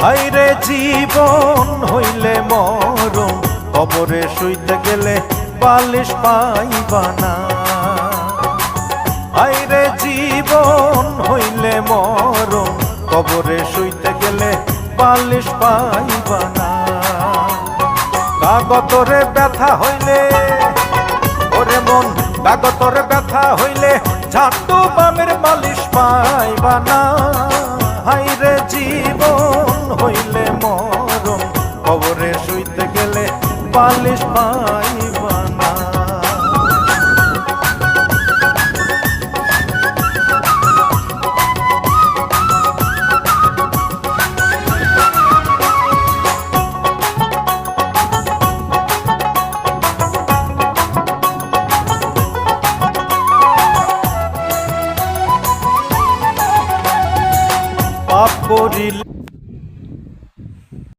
হায়রে জীবন হইলে মরণ, কবরে শুইতে গেলে বালিশ পাইবা না। হায়রে জীবন হইলে মরণ, কবরে শুইতে গেলে বালিশ পাইবা না। কাগতরে ব্যথা হইলে ওরে মন, কাগতরে ব্যথা হইলে ঝাঁটু বামের মালিশ পাইবা না। হায়রে জীবন হইলে মরণ, কবরে শুইতে গেলে বালিশ পাইবা না। পাপ করিলে